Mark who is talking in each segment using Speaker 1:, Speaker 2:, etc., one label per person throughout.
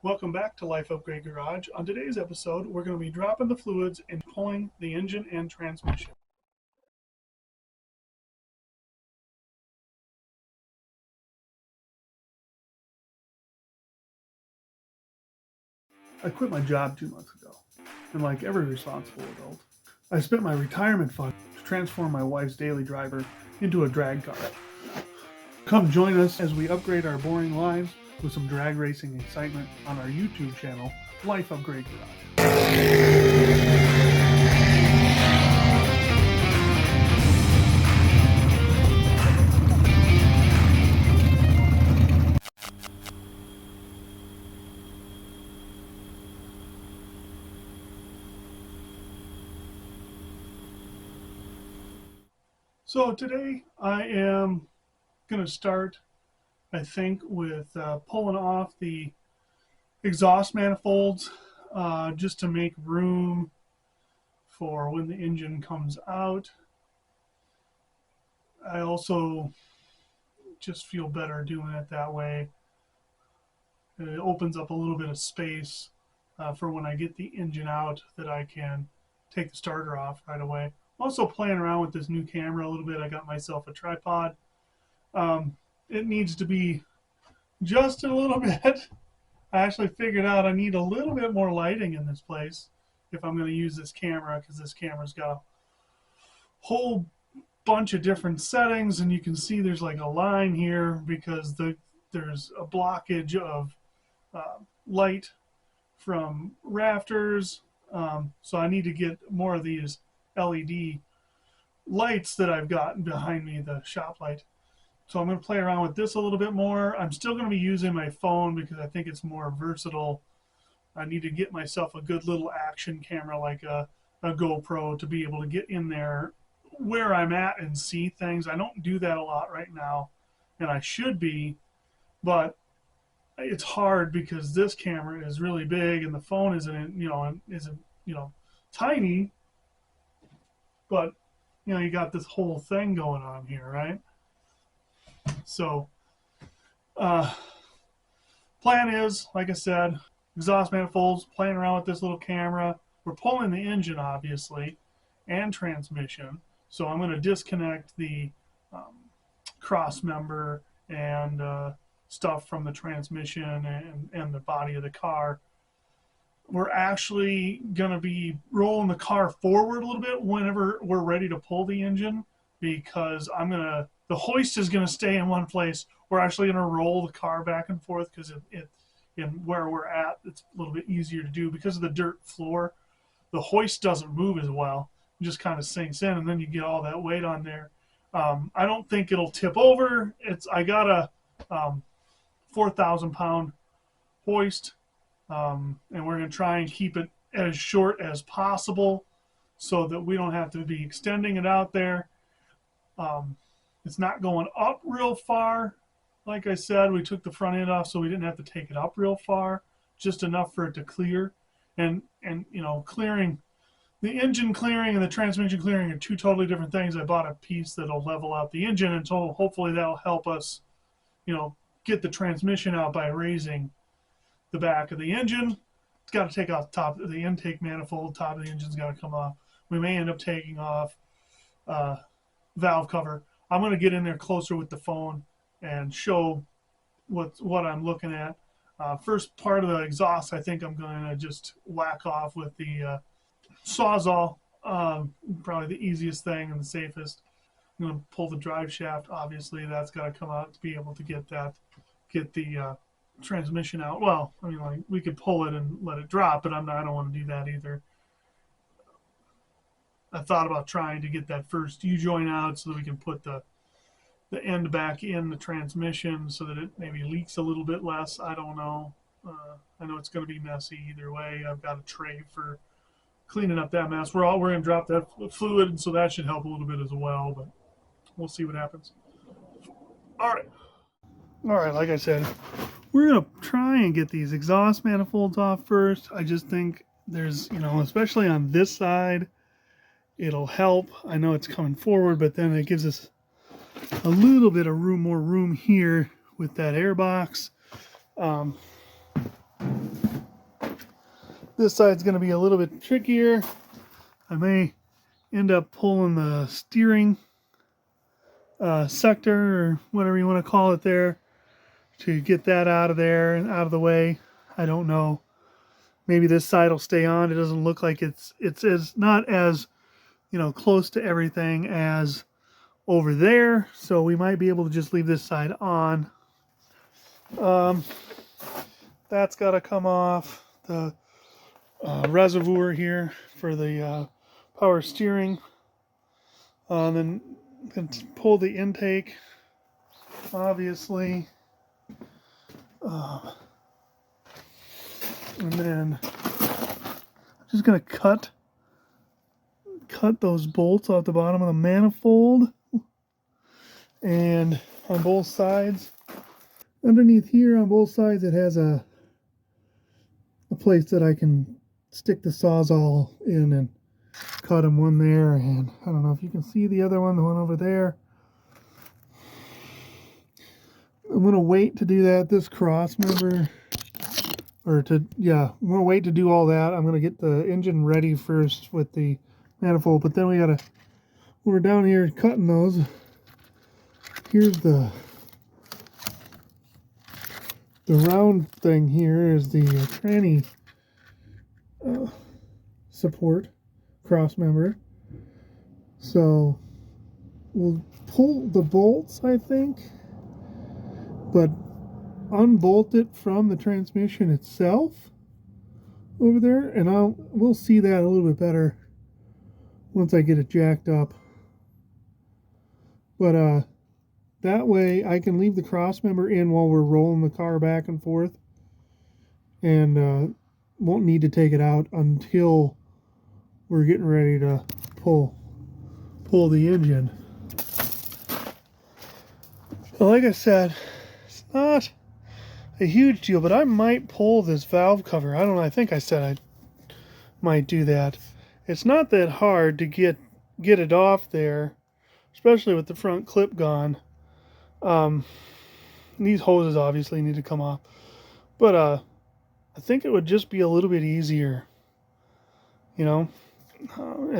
Speaker 1: Welcome back to Life Upgrade Garage. On today's episode, we're going to be dropping the fluids and pulling the engine and transmission. I quit my job 2 months ago, and like every responsible adult, I spent my retirement fund to transform my wife's daily driver into a drag car. Come join us as we upgrade our boring lives with some drag racing excitement on our YouTube channel, Life Upgrade Garage. So today I am going to start, I think, with pulling off the exhaust manifolds just to make room for when the engine comes out. I also just feel better doing it that way. It opens up a little bit of space for when I get the engine out that I can take the starter off right away. Also playing around with this new camera a little bit. I got myself a tripod. It needs to be just a little bit. I actually figured out I need a little bit more lighting in this place if I'm going to use this camera, because this camera's got a whole bunch of different settings, and you can see there's like a line here because there's a blockage of light from rafters. So I need to get more of these LED lights that I've got behind me, the shop light. So I'm going to play around with this a little bit more. I'm still going to be using my phone because I think it's more versatile. I need to get myself a good little action camera like a GoPro to be able to get in there where I'm at and see things. I don't do that a lot right now, and I should be, but it's hard because this camera is really big and the phone isn't tiny, but you got this whole thing going on here, right? So plan is, like I said, exhaust manifolds, playing around with this little camera. We're pulling the engine, obviously, and transmission. So I'm going to disconnect the cross member and stuff from the transmission and the body of the car. We're actually going to be rolling the car forward a little bit whenever we're ready to pull the engine, because the hoist is going to stay in one place. We're actually going to roll the car back and forth because in where we're at, it's a little bit easier to do because of the dirt floor. The hoist doesn't move as well. It just kind of sinks in, and then you get all that weight on there. I don't think it'll tip over. I got a 4,000 pound hoist, and we're going to try and keep it as short as possible so that we don't have to be extending it out there. It's not going up real far. Like I said, we took the front end off so we didn't have to take it up real far, just enough for it to clear. And clearing, the engine clearing and the transmission clearing are two totally different things. I bought a piece that'll level out the engine, and so hopefully that'll help us, get the transmission out by raising the back of the engine. It's got to take off the top of the intake manifold. Top of the engine's got to come off. We may end up taking off valve cover. I'm going to get in there closer with the phone and show what I'm looking at. First part of the exhaust, I think I'm going to just whack off with the Sawzall. Probably the easiest thing and the safest. I'm going to pull the drive shaft. Obviously, that's got to come out to be able to get the transmission out. Well, I mean, like, we could pull it and let it drop, but I don't want to do that either. I thought about trying to get that first U-joint out so that we can put the end back in the transmission so that it maybe leaks a little bit less. I don't know. I know it's going to be messy either way. I've got a tray for cleaning up that mess. We're going to drop that fluid, and so that should help a little bit as well, but we'll see what happens. All right, like I said, we're going to try and get these exhaust manifolds off first. I just think there's, especially on this side, it'll help. I know it's coming forward, but then it gives us a little bit of more room here with that air box. This side's going to be a little bit trickier. I may end up pulling the steering sector, or whatever you want to call it there, to get that out of there and out of the way. I don't know. Maybe this side will stay on. It doesn't look like it's not as, close to everything as over there. So we might be able to just leave this side on. That's got to come off. The reservoir here for the power steering. Then pull the intake, obviously. And then I'm just going to cut those bolts off the bottom of the manifold. And on both sides, underneath here on both sides, it has a place that I can stick the Sawzall in and cut them, one there, and I don't know if you can see the other one, the one over there. I'm going to wait to do that, this cross member, I'm going to wait to do all that. I'm going to get the engine ready first with the manifold, but then we got to, when we're down here cutting those, here's the round thing here is the tranny support cross member. So we'll pull the bolts, I think, but unbolt it from the transmission itself over there, and we'll see that a little bit better once I get it jacked up. But that way I can leave the cross member in while we're rolling the car back and forth, and won't need to take it out until we're getting ready to pull the engine. So like I said, it's not a huge deal, but I might pull this valve cover. I don't know, I think I said I might do that. It's not that hard to get it off there, especially with the front clip gone. These hoses obviously need to come off, but I think it would just be a little bit easier, and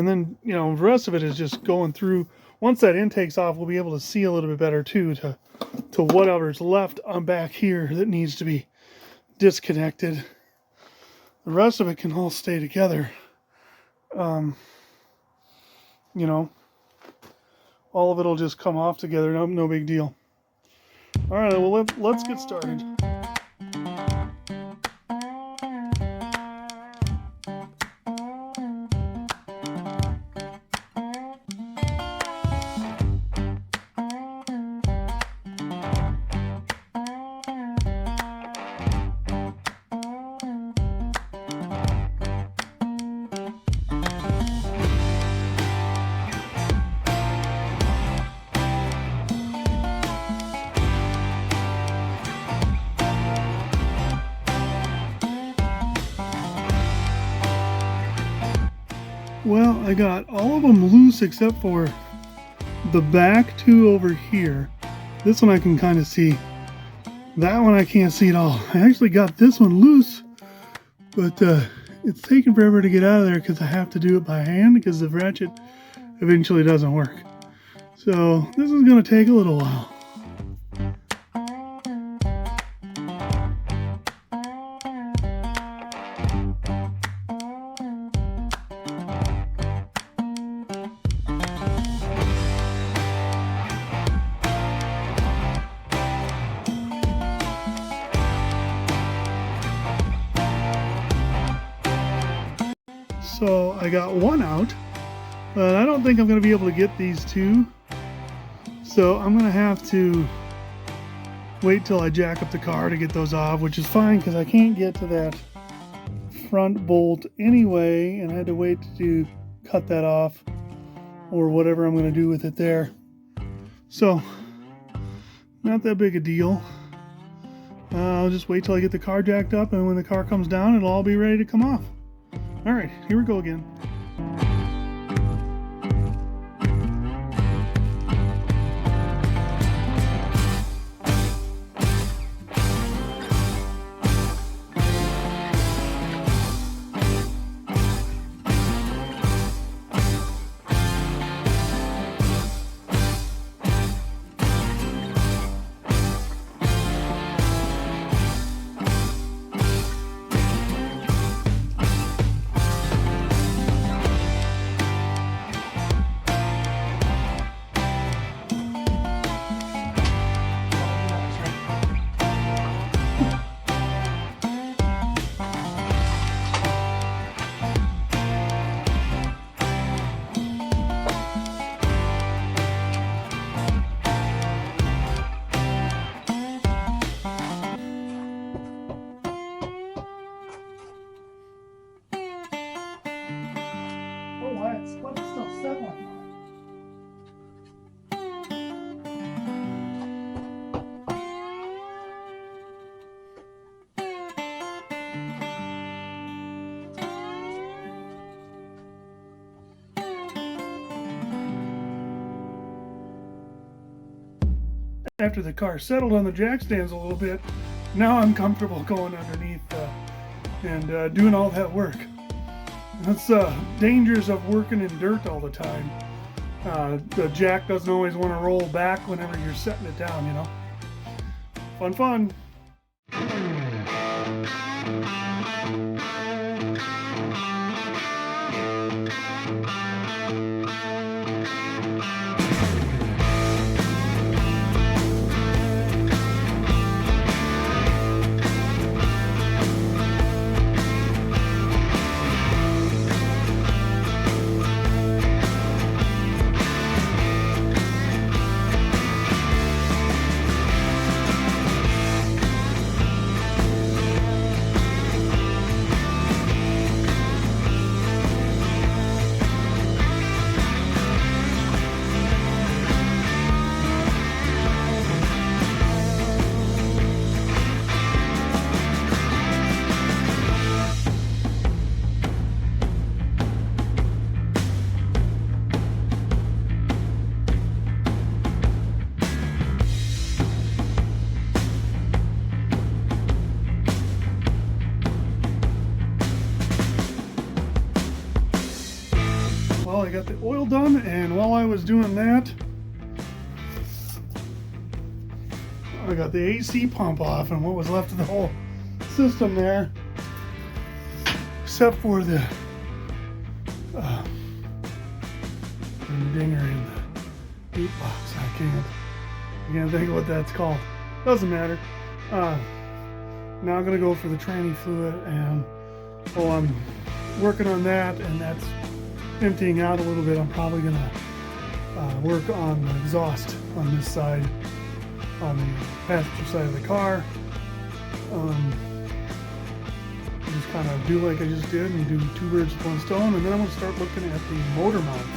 Speaker 1: then the rest of it is just going through. Once that intake's off, we'll be able to see a little bit better too, to whatever's left on back here that needs to be disconnected. The rest of it can all stay together. All of it'll just come off together. No big deal. All right, well, let's get started. Well, I got all of them loose except for the back two over here. This one I can kind of see. That one I can't see at all. I actually got this one loose, but it's taking forever to get out of there because I have to do it by hand because the ratchet eventually doesn't work. So this is going to take a little while. So I got one out, but I don't think I'm going to be able to get these two. So I'm going to have to wait till I jack up the car to get those off, which is fine because I can't get to that front bolt anyway, and I had to wait to cut that off or whatever I'm going to do with it there. So not that big a deal. I'll just wait till I get the car jacked up, and when the car comes down, it'll all be ready to come off. All right, here we go again. After the car settled on the jack stands a little bit, now I'm comfortable going underneath and doing all that work. That's dangers of working in dirt all the time. The jack doesn't always want to roll back whenever you're setting it down, you know. Fun, fun. Well, I got the oil done, and while I was doing that, I got the AC pump off, and what was left of the whole system there, except for the dinger in the heat box. I can't think of what that's called. Doesn't matter. Now I'm gonna go for the tranny fluid, and while I'm working on that, and that's emptying out a little bit, I'm probably gonna work on the exhaust on this side, on the passenger side of the car. Just kind of do like I just did and do two birds with one stone, and then I'm gonna start looking at the motor mount,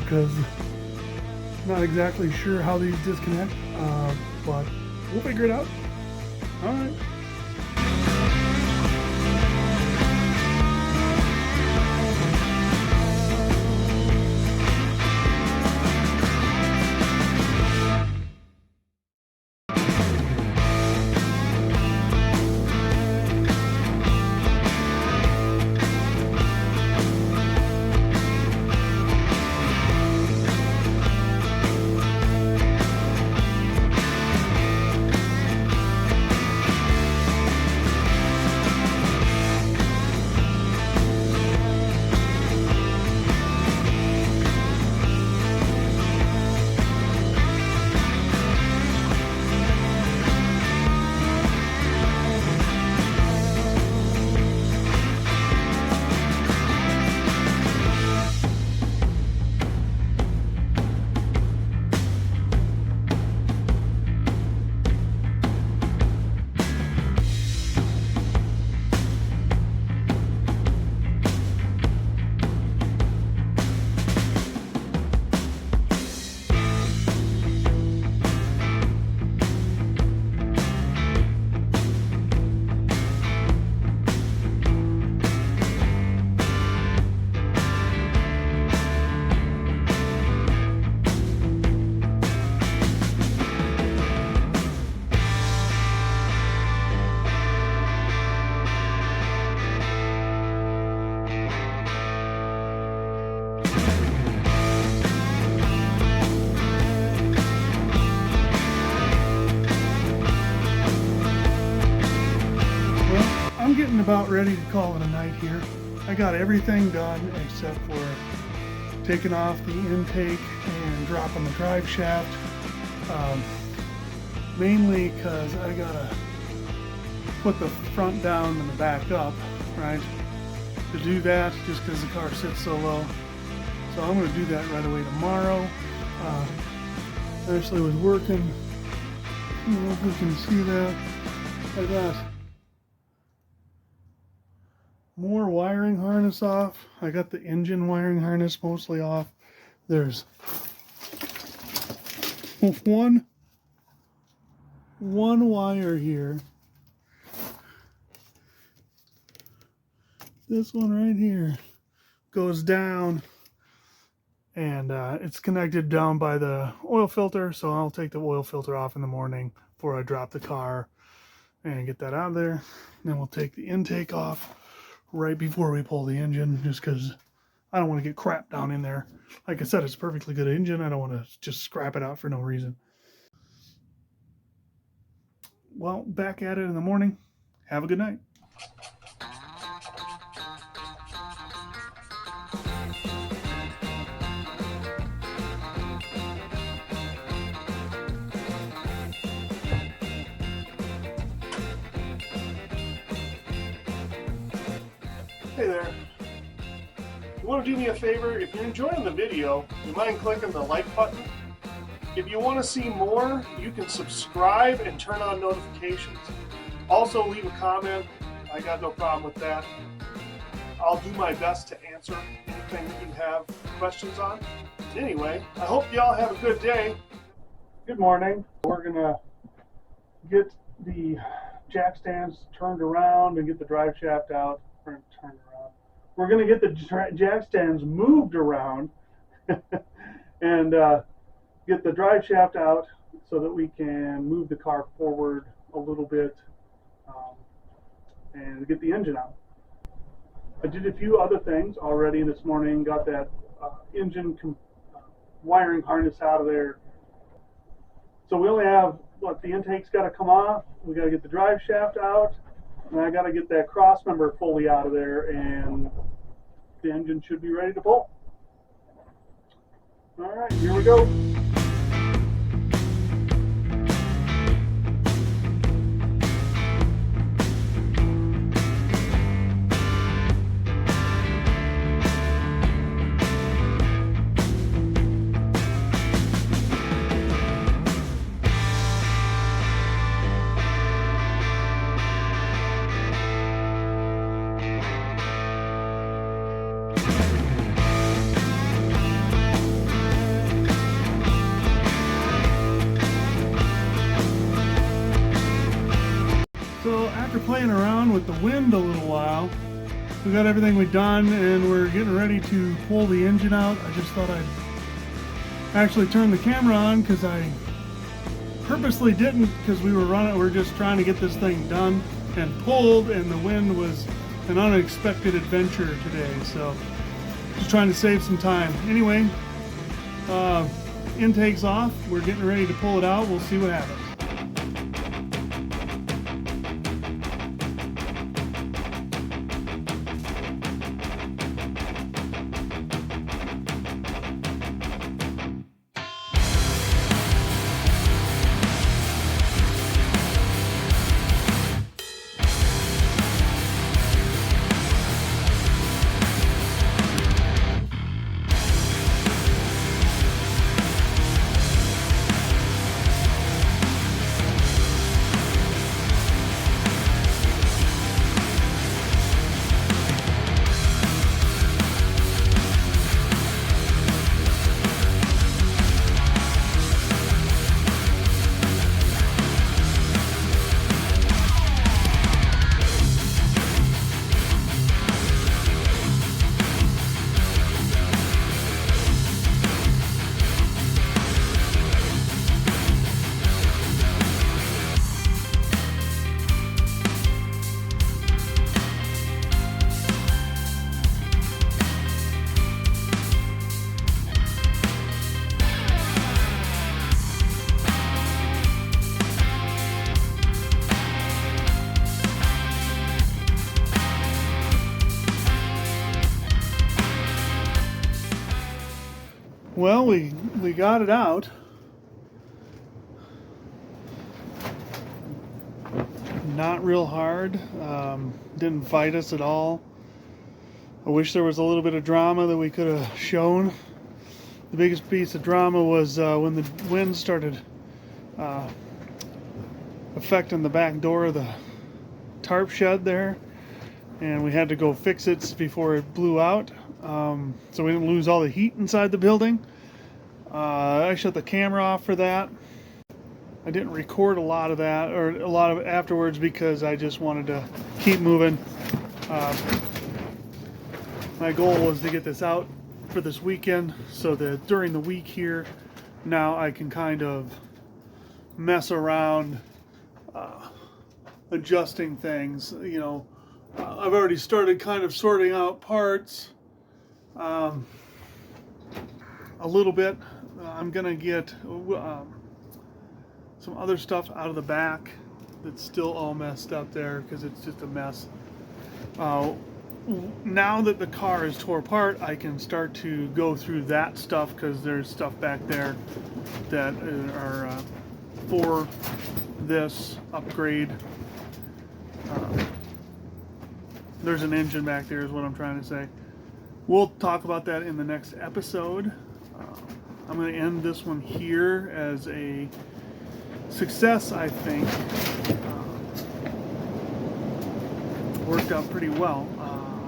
Speaker 1: because I'm not exactly sure how these disconnect, but we'll figure it out. All right. I'm getting about ready to call it a night here. I got everything done except for taking off the intake and dropping the drive shaft. Mainly because I gotta put the front down and the back up, right? To do that, just because the car sits so low. So I'm gonna do that right away tomorrow. Actually was working. I don't know if we can see that. I got more wiring harness off. I got the engine wiring harness mostly off. There's one wire here. This one right here goes down and it's connected down by the oil filter, so I'll take the oil filter off in the morning before I drop the car and get that out of there. Then we'll take the intake off right before we pull the engine, just because I don't want to get crap down in there. Like I said, it's a perfectly good engine. I don't want to just scrap it out for no reason. Well, back at it in the morning. Have a good night. Hey there. You want to do me a favor? If you're enjoying the video, you mind clicking the like button? If you want to see more, you can subscribe and turn on notifications. Also, leave a comment. I got no problem with that. I'll do my best to answer anything that you have questions on. Anyway, I hope you all have a good day. Good morning. We're going to get the jack stands turned around and get the drive shaft out. We're going to get the jack stands moved around and get the drive shaft out so that we can move the car forward a little bit and get the engine out. I did a few other things already this morning, got that engine wiring harness out of there. So we only have, the intake's got to come off, we got to get the drive shaft out, and I got to get that cross member fully out of there, and the engine should be ready to pull. All right, here we go. So after playing around with the wind a little while, we got everything we done and we're getting ready to pull the engine out. I just thought I'd actually turn the camera on because I purposely didn't, because we were just trying to get this thing done and pulled, and the wind was an unexpected adventure today, so just trying to save some time. Anyway, intake's off, we're getting ready to pull it out. We'll see what happens. Well, we got it out. Not real hard. Didn't fight us at all. I wish there was a little bit of drama that we could have shown. The biggest piece of drama was when the wind started affecting the back door of the tarp shed there, and we had to go fix it before it blew out, so we didn't lose all the heat inside the building. I shut the camera off for that. I didn't record a lot of that, or a lot of it afterwards, because I just wanted to keep moving. My goal was to get this out for this weekend, so that during the week here, now I can kind of mess around adjusting things. You know, I've already started kind of sorting out parts a little bit. I'm gonna get some other stuff out of the back that's still all messed up there because it's just a mess. Now that the car is tore apart, I can start to go through that stuff because there's stuff back there that are for this upgrade. There's an engine back there is what I'm trying to say. We'll talk about that in the next episode. I'm going to end this one here as a success, I think. Worked out pretty well.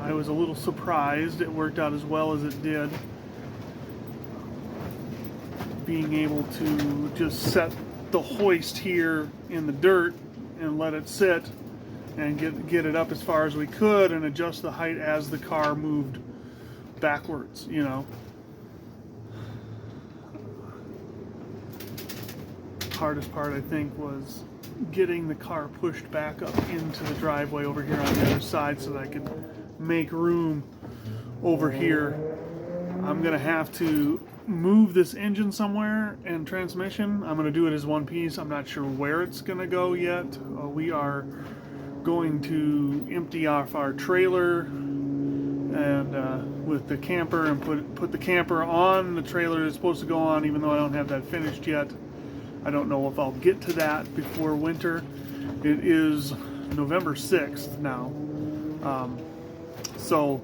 Speaker 1: I was a little surprised it worked out as well as it did. Being able to just set the hoist here in the dirt and let it sit and get it up as far as we could and adjust the height as the car moved backwards, you know. Hardest part, I think, was getting the car pushed back up into the driveway over here on the other side so that I could make room over here. I'm gonna have to move this engine somewhere and transmission. I'm gonna do it as one piece. I'm not sure where it's gonna go yet. We are going to empty off our trailer and with the camper and put the camper on the trailer it's supposed to go on, even though I don't have that finished yet. I don't know if I'll get to that before winter. It is November 6th now. So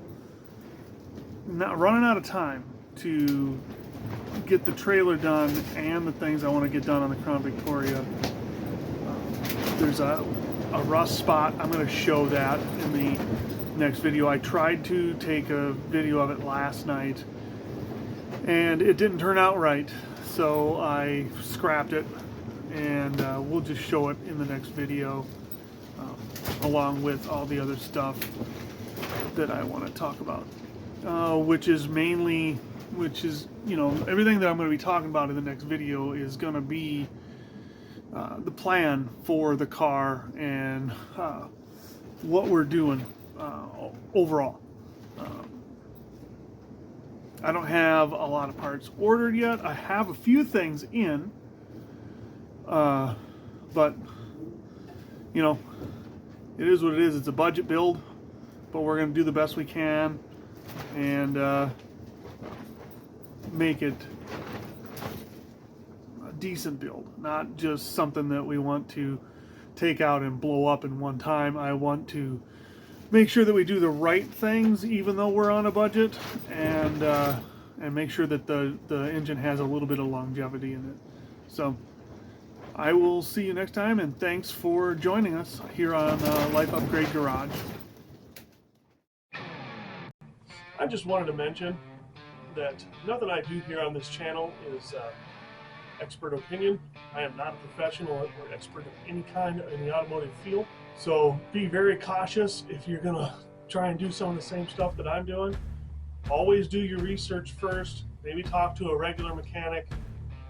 Speaker 1: not running out of time to get the trailer done and the things I want to get done on the Crown Victoria. There's a rust spot. I'm going to show that in the next video. I tried to take a video of it last night and it didn't turn out right, so I scrapped it, and we'll just show it in the next video along with all the other stuff that I want to talk about, which is, you know, everything that I'm going to be talking about in the next video is going to be the plan for the car and what we're doing overall. I don't have a lot of parts ordered yet. I have a few things in, but you know, it is what it is. It's a budget build, but we're going to do the best we can and make it a decent build, not just something that we want to take out and blow up in one time. I want to make sure that we do the right things even though we're on a budget, and make sure that the engine has a little bit of longevity in it. So I will see you next time, and thanks for joining us here on Life Upgrade Garage. I just wanted to mention that nothing I do here on this channel is expert opinion. I am not a professional or expert of any kind in the automotive field. So be very cautious if you're gonna try and do some of the same stuff that I'm doing. Always do your research first. Maybe talk to a regular mechanic,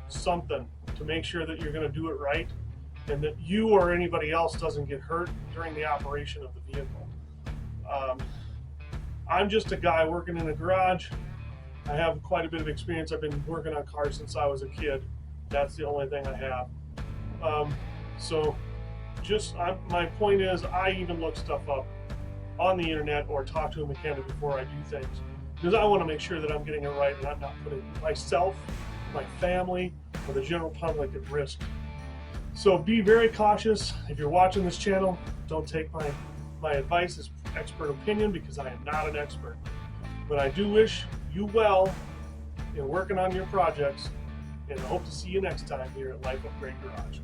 Speaker 1: something to make sure that you're gonna do it right and that you or anybody else doesn't get hurt during the operation of the vehicle. I'm just a guy working in a garage. I have quite a bit of experience. I've been working on cars since I was a kid. That's the only thing I have. My point is, I even look stuff up on the internet or talk to a mechanic before I do things, because I want to make sure that I'm getting it right and I'm not putting myself, my family, or the general public at risk. So be very cautious. If you're watching this channel, don't take my advice as expert opinion, because I am not an expert. But I do wish you well in working on your projects, and I hope to see you next time here at Life Upgrade Garage.